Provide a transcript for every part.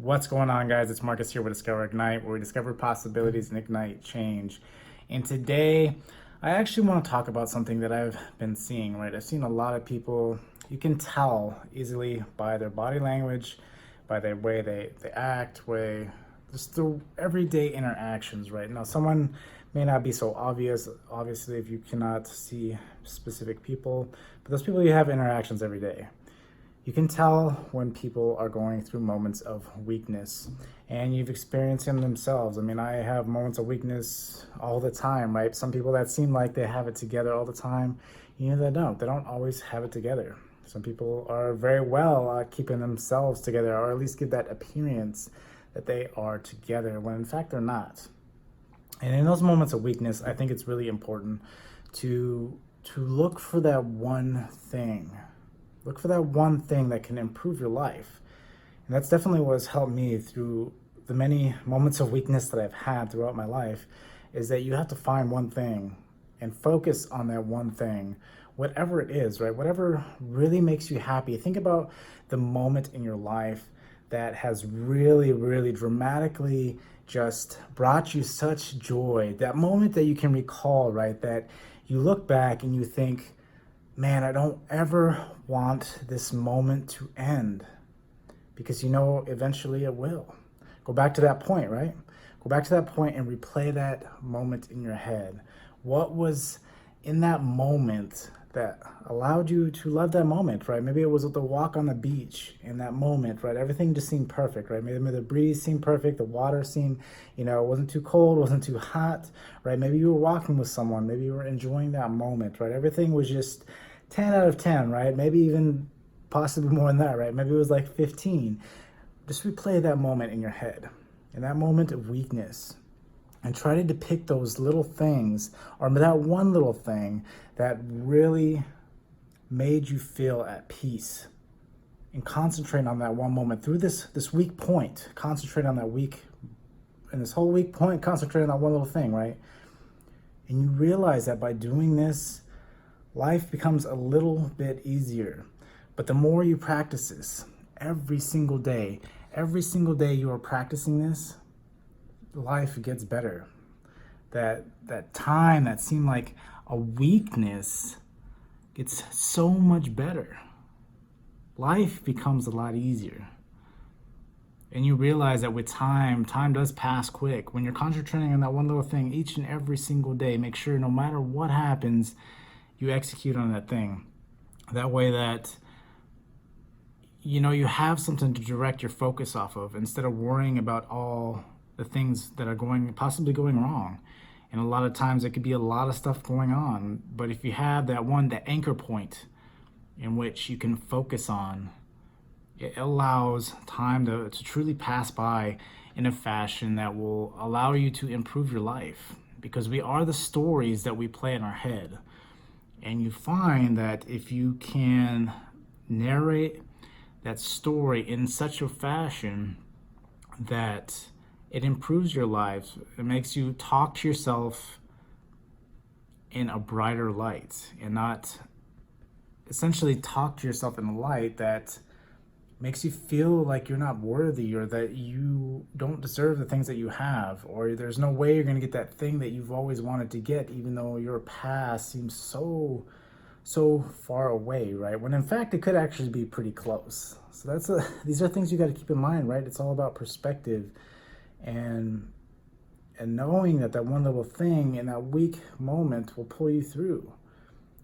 What's going on, guys? It's Marcus here with Discover Ignite, where we discover possibilities and ignite change. And today, I actually want to talk about something that I've been seeing, right? I've seen a lot of people, you can tell easily by their body language, by their way they act, way, just through everyday interactions, right? Now, someone may not be so obvious, obviously, if you cannot see specific people, but those people you have interactions every day. You can tell when people are going through moments of weakness, and you've experienced them themselves. I mean, I have moments of weakness all the time, right? Some people that seem like they have it together all the time, they don't. They don't always have it together. Some people are very well at keeping themselves together, or at least give that appearance that they are together, when in fact they're not. And in those moments of weakness, I think it's really important to look for that one thing. Look for that one thing that can improve your life. And that's definitely what has helped me through the many moments of weakness that I've had throughout my life, is that you have to find one thing and focus on that one thing, whatever it is, right? Whatever really makes you happy. Think about the moment in your life that has really, really dramatically just brought you such joy. That moment that you can recall, right? That you look back and you think, man, I don't ever want this moment to end, because eventually it will. Go back to that point, right? Go back to that point and replay that moment in your head. What was in that moment that allowed you to love that moment, right? Maybe it was the walk on the beach in that moment, right? Everything just seemed perfect, right? Maybe the breeze seemed perfect, the water seemed, it wasn't too cold, wasn't too hot, right? Maybe you were walking with someone, maybe you were enjoying that moment, right? Everything was just 10 out of 10, right? Maybe even possibly more than that, right? Maybe it was like 15. Just replay that moment in your head, in that moment of weakness, and try to depict those little things, or that one little thing that really made you feel at peace, and concentrate on that one moment through this weak point. Concentrate on that weak, and this whole weak point, concentrate on that one little thing, right? And you realize that by doing this, life becomes a little bit easier. But the more you practice this every single day you are practicing this, life gets better. That time that seemed like a weakness gets so much better. Life becomes a lot easier. And you realize that with time does pass quick. When you're concentrating on that one little thing each and every single day, make sure no matter what happens, you execute on that thing. That way that you have something to direct your focus off of, instead of worrying about all the things that are possibly going wrong. And a lot of times it could be a lot of stuff going on, but if you have that anchor point in which you can focus on, it allows time to truly pass by in a fashion that will allow you to improve your life, because we are the stories that we play in our head. And you find that if you can narrate that story in such a fashion that it improves your life, it makes you talk to yourself in a brighter light, and not essentially talk to yourself in a light that makes you feel like you're not worthy, or that you don't deserve the things that you have, or there's no way you're going to get that thing that you've always wanted to get, even though your past seems so far away, right? When in fact it could actually be pretty close. So these are things you got to keep in mind, right? It's all about perspective, and knowing that one little thing in that weak moment will pull you through.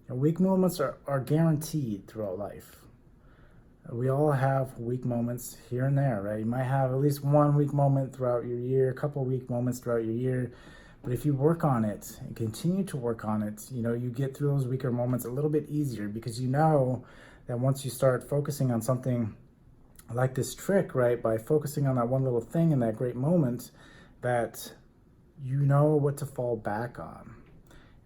And weak moments are guaranteed throughout life. We all have weak moments here and there, right? You might have at least one weak moment throughout your year, a couple of weak moments throughout your year. But if you work on it and continue to work on it, you get through those weaker moments a little bit easier, because you know that once you start focusing on something like this trick, right, by focusing on that one little thing in that great moment, that you know what to fall back on.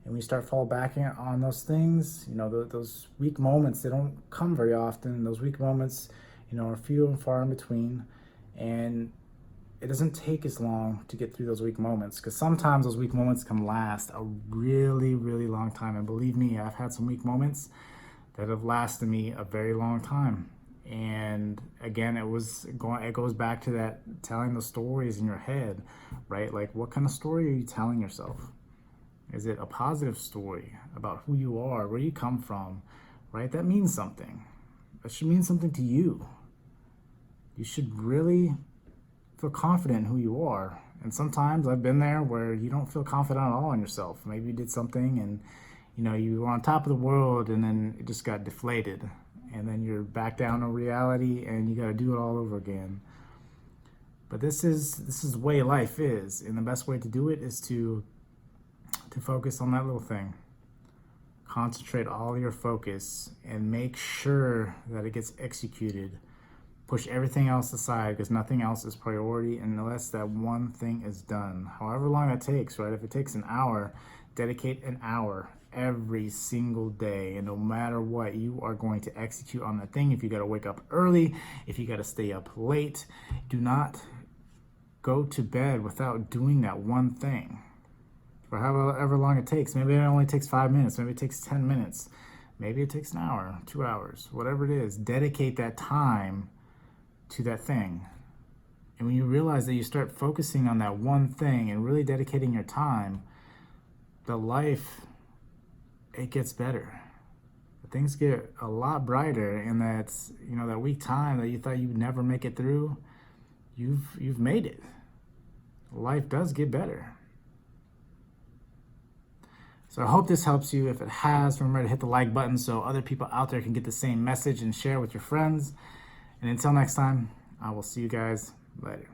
And when you start fall back on those things, those weak moments, they don't come very often. Those weak moments, are few and far in between. And it doesn't take as long to get through those weak moments, because sometimes those weak moments can last a really, really long time. And believe me, I've had some weak moments that have lasted me a very long time. And again, it goes back to that telling the stories in your head, right? Like, what kind of story are you telling yourself? Is it a positive story about who you are, where you come from, right? That means something. That should mean something to you. You should really feel confident in who you are. And sometimes I've been there where you don't feel confident at all in yourself. Maybe you did something and you were on top of the world, and then it just got deflated. And then you're back down to reality and you got to do it all over again. But this is the way life is. And the best way to do it is to focus on that little thing. Concentrate all your focus and make sure that it gets executed. Push everything else aside, because nothing else is priority unless that one thing is done. However long it takes, right? If it takes an hour, dedicate an hour every single day. And no matter what, you are going to execute on that thing. If you got to wake up early, if you got to stay up late, do not go to bed without doing that one thing. For however long it takes. Maybe it only takes 5 minutes. Maybe it takes 10 minutes. Maybe it takes an hour, 2 hours, whatever it is. Dedicate that time to that thing. And when you realize that you start focusing on that one thing and really dedicating your time, the life, it gets better. Things get a lot brighter, and that's, that weak time that you thought you'd never make it through, you've made it. Life does get better. So I hope this helps you. If it has, remember to hit the like button so other people out there can get the same message and share with your friends. And until next time, I will see you guys later.